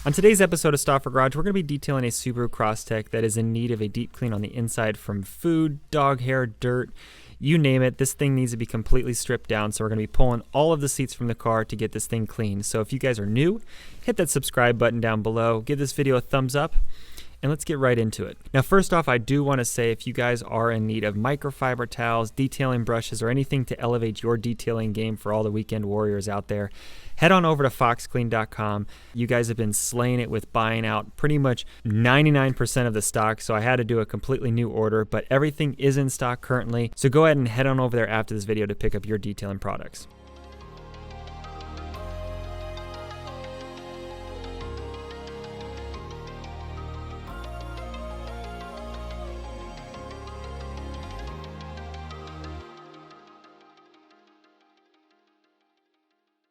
On today's episode of Stauffer Garage, we're going to be detailing a Subaru Crosstrek that is in need of a deep clean on the inside from food, dog hair, dirt, you name it. This thing needs to be completely stripped down, so we're going to be pulling all of the seats from the car to get this thing clean. So if you guys are new, hit that subscribe button down below, give this video a thumbs up, and let's get right into it. Now first off, I do want to say if you guys are in need of microfiber towels, detailing brushes, or anything to elevate your detailing game for all the weekend warriors out there, head on over to foxclean.com. You guys have been slaying it with buying out pretty much 99% of the stock, so I had to do a completely new order, but everything is in stock currently. So go ahead and head on over there after this video to pick up your detailing products.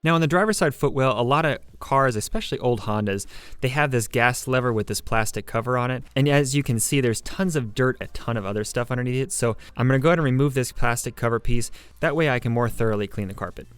Now on the driver's side footwell, a lot of cars, especially old Hondas, they have this gas lever with this plastic cover on it. And as you can see, there's tons of dirt, a ton of other stuff underneath it. So I'm going to go ahead and remove this plastic cover piece. That way I can more thoroughly clean the carpet.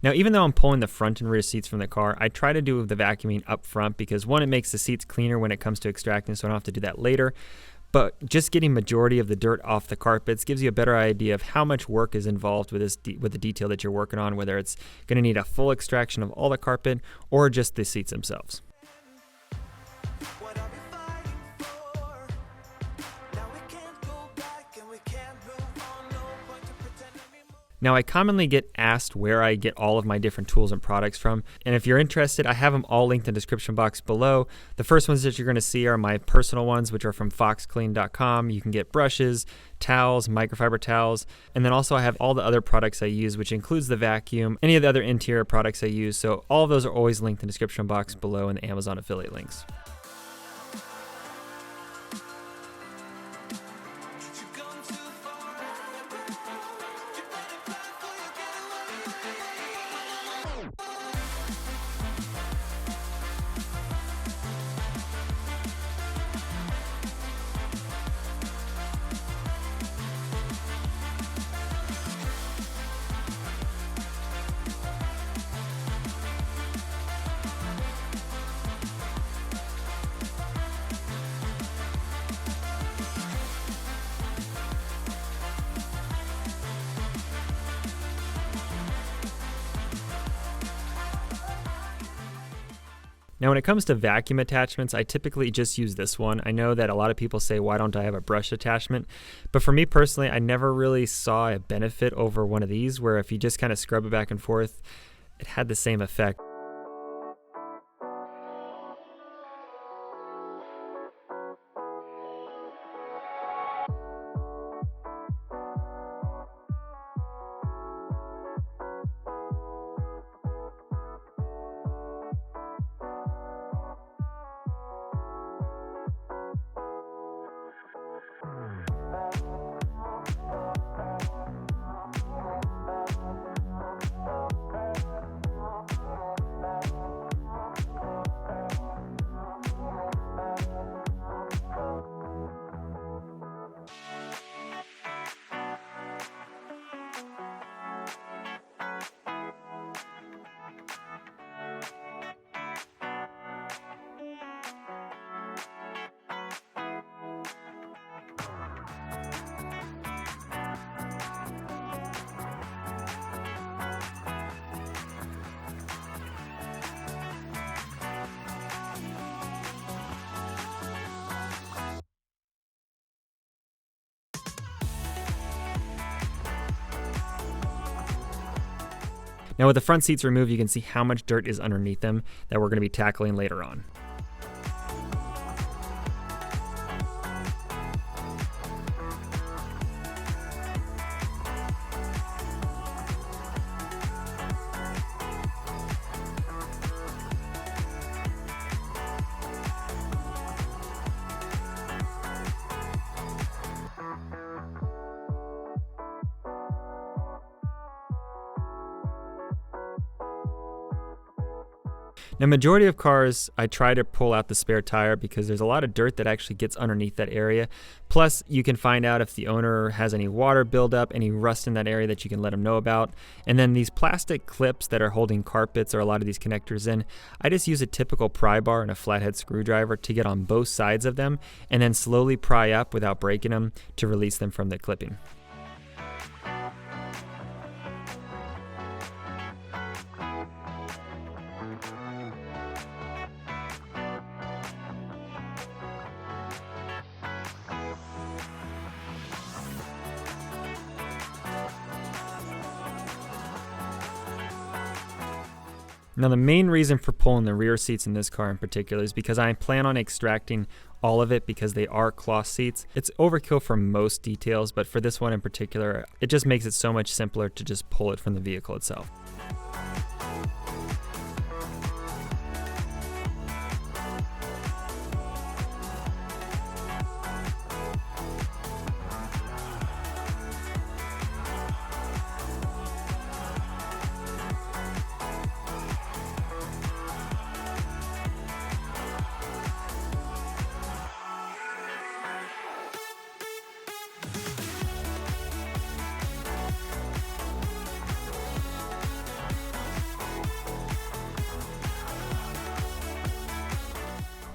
Now, even though I'm pulling the front and rear seats from the car, I try to do the vacuuming up front because one, it makes the seats cleaner when it comes to extracting, so I don't have to do that later. But just getting majority of the dirt off the carpets gives you a better idea of how much work is involved with with the detail that you're working on, whether it's going to need a full extraction of all the carpet or just the seats themselves. Now, I commonly get asked where I get all of my different tools and products from, and if you're interested, I have them all linked in the description box below. The first ones that you're going to see are my personal ones, which are from foxclean.com. You can get brushes, towels, microfiber towels, and then also I have all the other products I use, which includes the vacuum, any of the other interior products I use, so all of those are always linked in the description box below in the Amazon affiliate links. Now when it comes to vacuum attachments, I typically just use this one. I know that a lot of people say, why don't I have a brush attachment? But for me personally, I never really saw a benefit over one of these, where if you just kind of scrub it back and forth, it had the same effect. Now with the front seats removed, you can see how much dirt is underneath them that we're going to be tackling later on. Now, majority of cars, I try to pull out the spare tire because there's a lot of dirt that actually gets underneath that area. Plus, you can find out if the owner has any water buildup, any rust in that area that you can let them know about. And then these plastic clips that are holding carpets or a lot of these connectors in, I just use a typical pry bar and a flathead screwdriver to get on both sides of them and then slowly pry up without breaking them to release them from the clipping. Now, the main reason for pulling the rear seats in this car in particular is because I plan on extracting all of it because they are cloth seats. It's overkill for most details, but for this one in particular, it just makes it so much simpler to just pull it from the vehicle itself.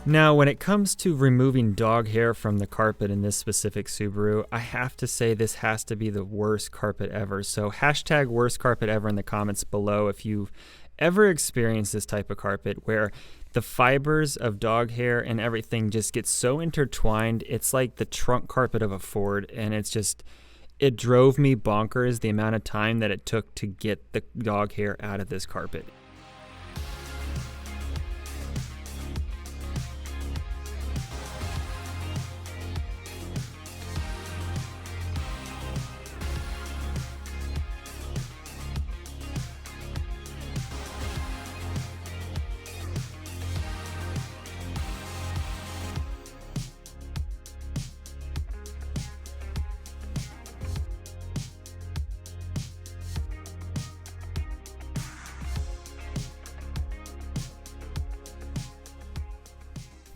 Now, when it comes to removing dog hair from the carpet in this specific Subaru, I have to say this has to be the worst carpet ever. So hashtag worst carpet ever in the comments below if you've ever experienced this type of carpet where the fibers of dog hair and everything just get so intertwined. It's like the trunk carpet of a Ford, and it drove me bonkers the amount of time that it took to get the dog hair out of this carpet.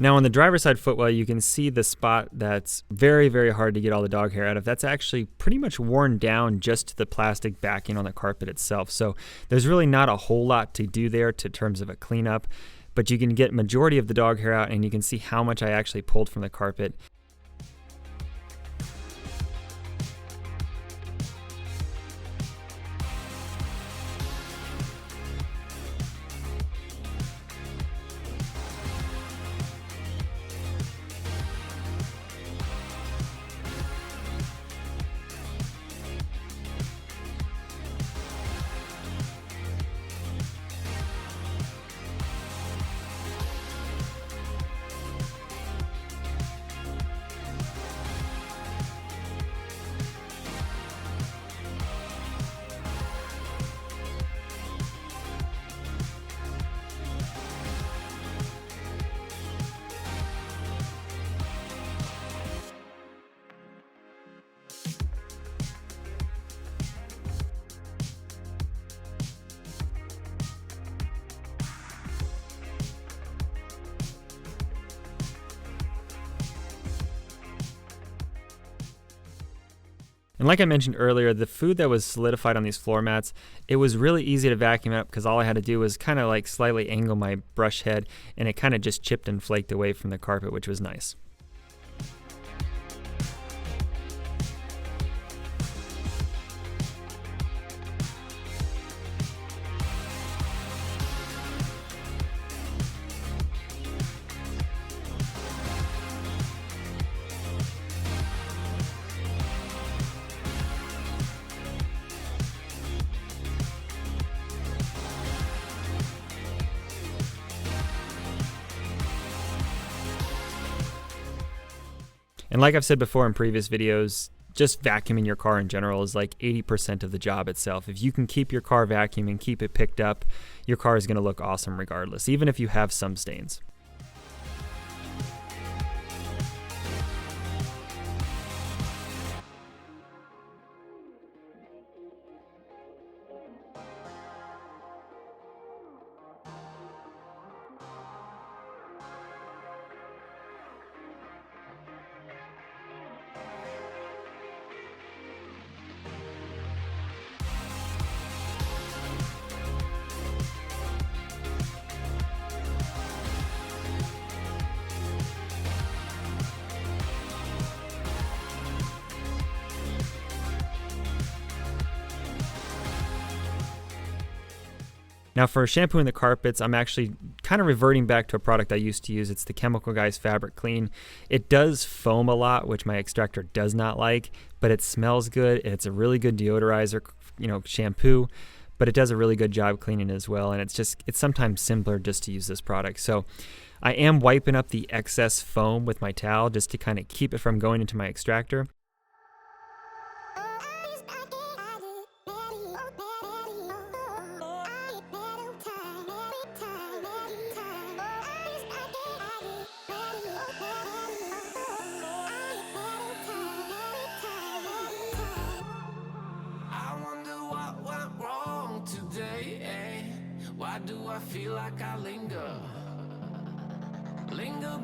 Now on the driver's side footwell, you can see the spot that's very, very hard to get all the dog hair out of. That's actually pretty much worn down just to the plastic backing on the carpet itself. So there's really not a whole lot to do there in terms of a cleanup, but you can get majority of the dog hair out and you can see how much I actually pulled from the carpet. And like I mentioned earlier, the food that was solidified on these floor mats, it was really easy to vacuum up because all I had to do was kind of like slightly angle my brush head and it kind of just chipped and flaked away from the carpet, which was nice. And like I've said before in previous videos, just vacuuming your car in general is like 80% of the job itself. If you can keep your car vacuumed and keep it picked up, your car is going to look awesome regardless, even if you have some stains. Now for shampooing the carpets, I'm actually kind of reverting back to a product I used to use. It's the Chemical Guys Fabric Clean. It does foam a lot, which my extractor does not like, but it smells good, and it's a really good deodorizer, shampoo, but it does a really good job cleaning as well, and it's sometimes simpler just to use this product. So I am wiping up the excess foam with my towel just to kind of keep it from going into my extractor. Why do I feel like I linger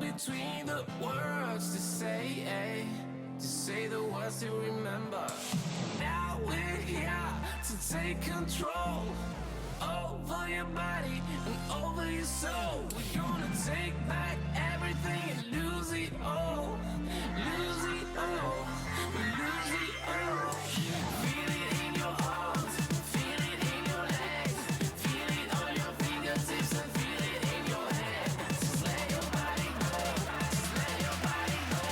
between the words to say the words to remember. Now we're here to take control over your body and over your soul. We're gonna take back everything and lose it all, lose it all, lose it all. Feel it in your arms, feel it in your legs, feel it on your fingertips and feel it in your head. Just let your body go, just let your body go,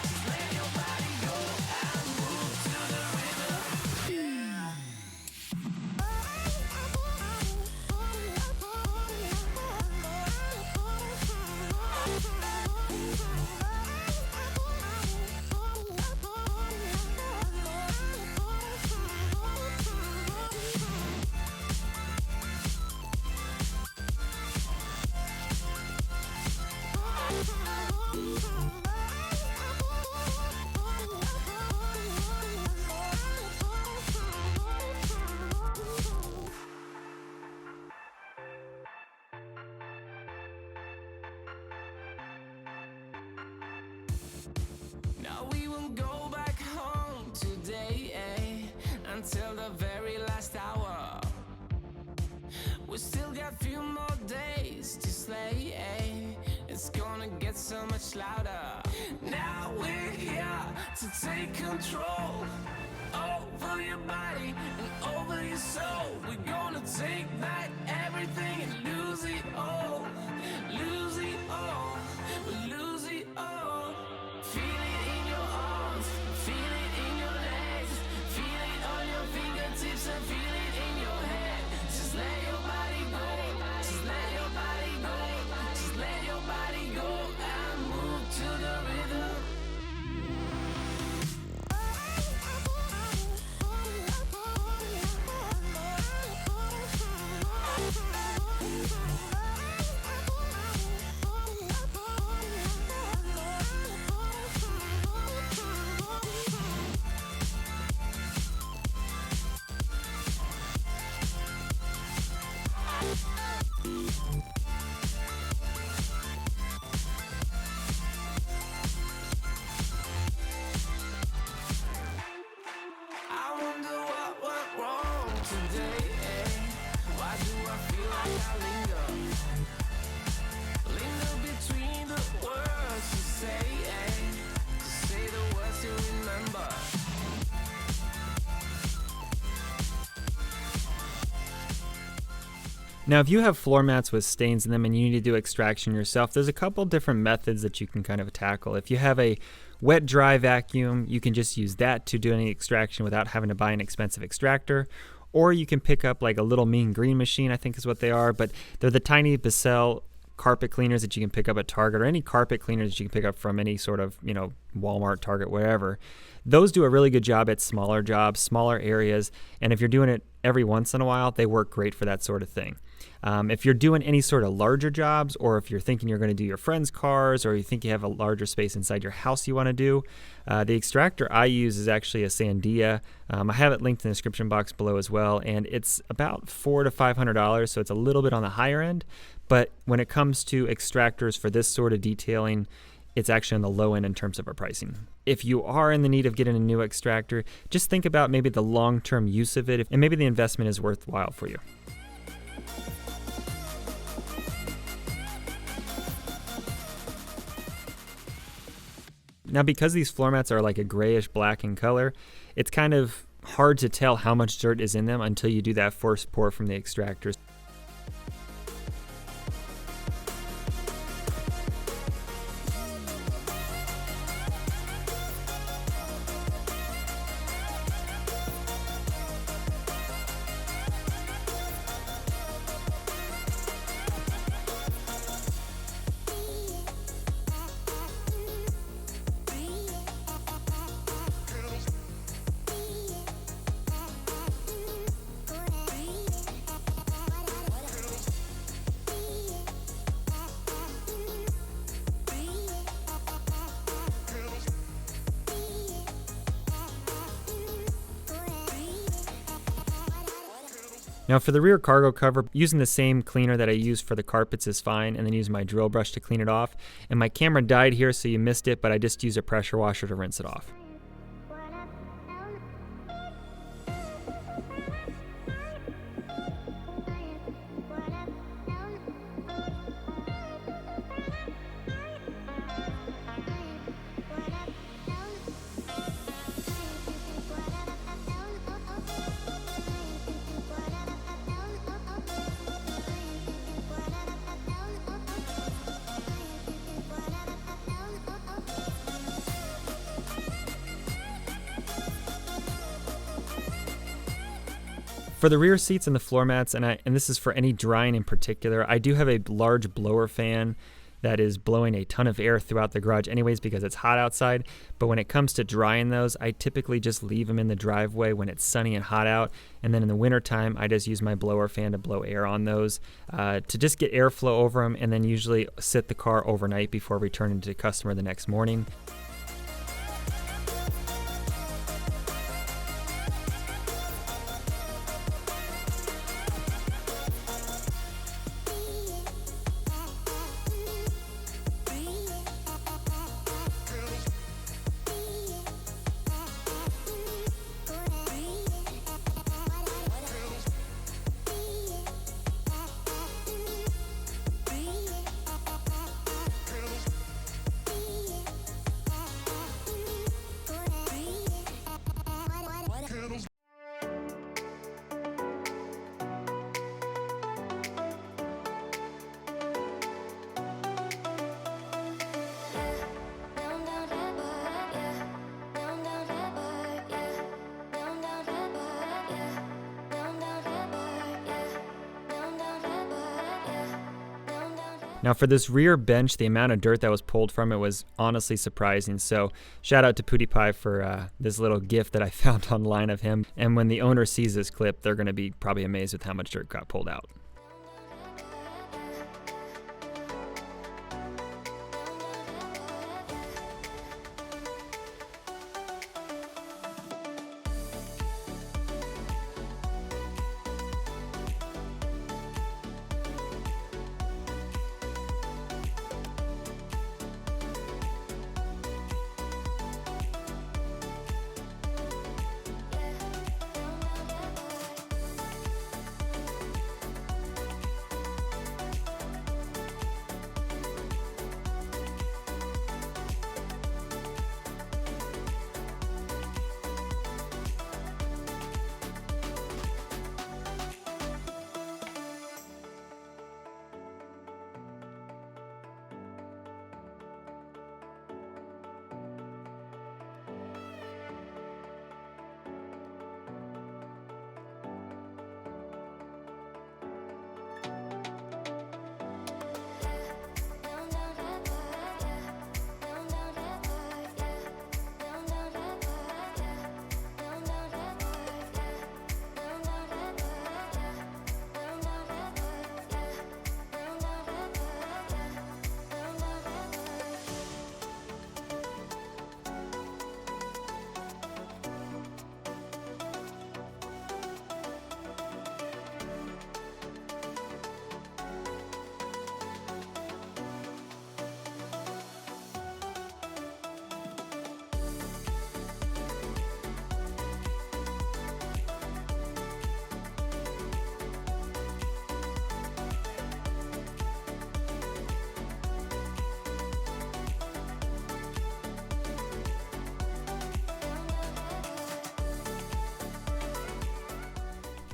just let your body go and move to the rhythm. Now we won't go back home today, until the very last hour. We still got a few more days to slay, it's gonna get so much louder. Now we're here to take control over your body and over your soul. We're gonna take back everything and lose it all, lose it all, lose it all. Feel it in your arms, feel it in your legs, feel it on your fingertips and feel it in your head. Just let your body go, just let your body go, just let your body go and move to the rhythm. I wonder what went wrong today, Why do I feel like I linger between the words to say the words to remember. Now, if you have floor mats with stains in them and you need to do extraction yourself, there's a couple different methods that you can kind of tackle. If you have a wet dry vacuum, you can just use that to do any extraction without having to buy an expensive extractor. Or you can pick up like a Little Mean Green machine, I think is what they are, but they're the tiny Bissell carpet cleaners that you can pick up at Target, or any carpet cleaners that you can pick up from any sort of, Walmart, Target, wherever. Those do a really good job at smaller jobs, smaller areas, and if you're doing it every once in a while, they work great for that sort of thing. If you're doing any sort of larger jobs, or if you're thinking you're going to do your friend's cars, or you think you have a larger space inside your house you want to do, the extractor I use is actually a Sandia. I have it linked in the description box below as well, and it's about $400 to $500, so it's a little bit on the higher end. But when it comes to extractors for this sort of detailing, it's actually on the low end in terms of our pricing. If you are in the need of getting a new extractor, just think about maybe the long-term use of it, and maybe the investment is worthwhile for you. Now, because these floor mats are like a grayish black in color, it's kind of hard to tell how much dirt is in them until you do that first pour from the extractors. Now for the rear cargo cover, using the same cleaner that I use for the carpets is fine, and then using my drill brush to clean it off. And my camera died here, so you missed it, but I just use a pressure washer to rinse it off. For the rear seats and the floor mats, and this is for any drying in particular, I do have a large blower fan that is blowing a ton of air throughout the garage anyways because it's hot outside. But when it comes to drying those, I typically just leave them in the driveway when it's sunny and hot out. And then in the wintertime, I just use my blower fan to blow air on those to just get airflow over them, and then usually sit the car overnight before returning to the customer the next morning. Now for this rear bench, the amount of dirt that was pulled from it was honestly surprising. So shout out to PewDiePie for this little gift that I found online of him. And when the owner sees this clip, they're going to be probably amazed with how much dirt got pulled out.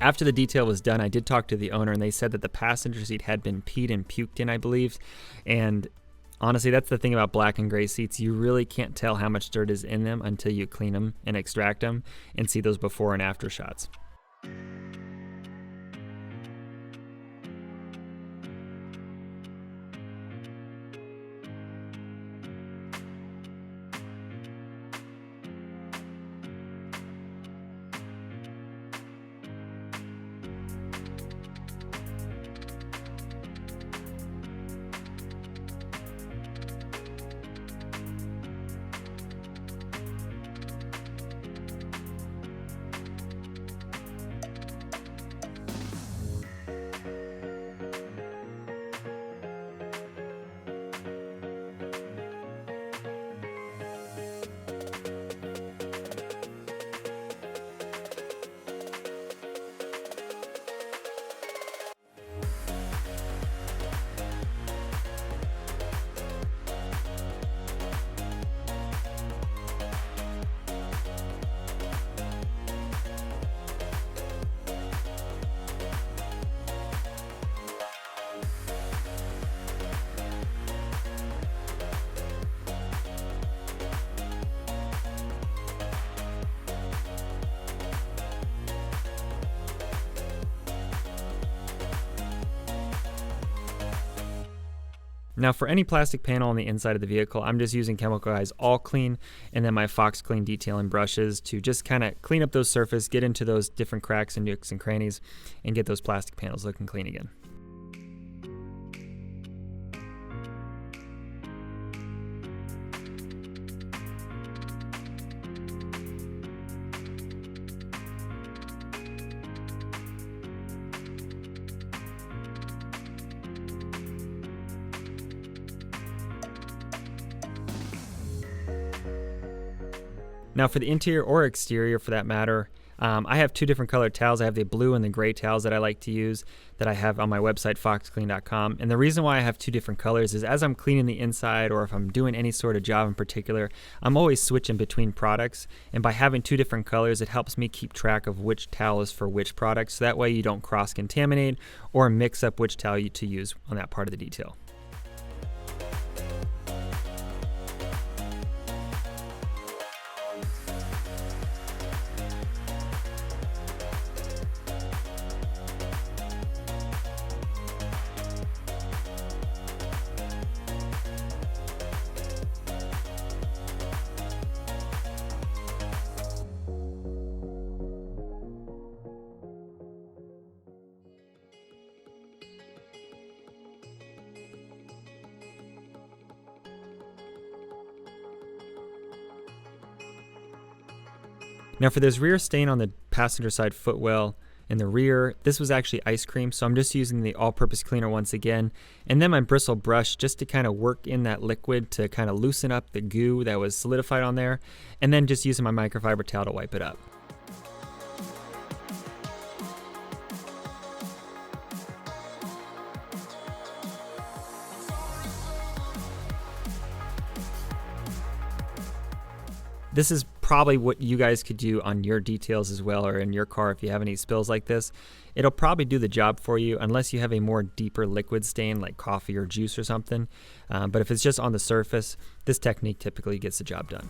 After the detail was done, I did talk to the owner, and they said that the passenger seat had been peed and puked in, I believe. And honestly, that's the thing about black and gray seats. You really can't tell how much dirt is in them until you clean them and extract them and see those before and after shots. Now for any plastic panel on the inside of the vehicle, I'm just using Chemical Guy's All Clean and then my Fox Clean detailing brushes to just kind of clean up those surfaces, get into those different cracks and nooks and crannies, and get those plastic panels looking clean again. Now for the interior or exterior for that matter, I have two different colored towels. I have the blue and the gray towels that I like to use that I have on my website, foxclean.com. And the reason why I have two different colors is as I'm cleaning the inside or if I'm doing any sort of job in particular, I'm always switching between products. And by having two different colors, it helps me keep track of which towel is for which product. So that way you don't cross-contaminate or mix up which towel to use on that part of the detail. Now for this rear stain on the passenger side footwell in the rear, this was actually ice cream, so I'm just using the all-purpose cleaner once again, and then my bristle brush just to kind of work in that liquid to kind of loosen up the goo that was solidified on there, and then just using my microfiber towel to wipe it up. This is probably what you guys could do on your details as well, or in your car if you have any spills like this. It'll probably do the job for you unless you have a more deeper liquid stain like coffee or juice or something. But if it's just on the surface, this technique typically gets the job done.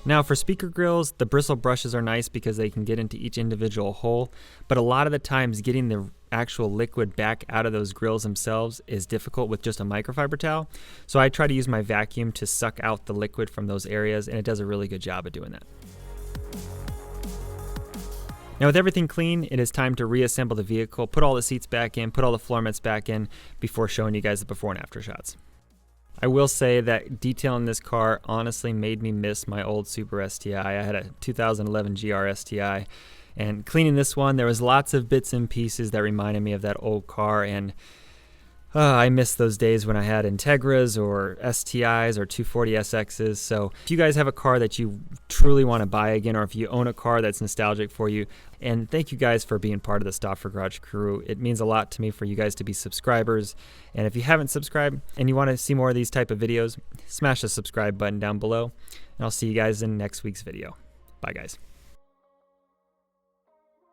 Now for speaker grills, the bristle brushes are nice because they can get into each individual hole, but a lot of the times getting the actual liquid back out of those grills themselves is difficult with just a microfiber towel. So I try to use my vacuum to suck out the liquid from those areas, and it does a really good job of doing that. Now with everything clean, it is time to reassemble the vehicle, put all the seats back in, put all the floor mats back in before showing you guys the before and after shots. I will say that detailing this car honestly made me miss my old Super STI. I had a 2011 GR STI, and cleaning this one, there was lots of bits and pieces that reminded me of that old car, and I miss those days when I had Integras or STIs or 240SXs. So if you guys have a car that you truly want to buy again, or if you own a car that's nostalgic for you, and thank you guys for being part of the Stauffer Garage crew. It means a lot to me for you guys to be subscribers. And if you haven't subscribed and you want to see more of these type of videos, smash the subscribe button down below. And I'll see you guys in next week's video. Bye guys.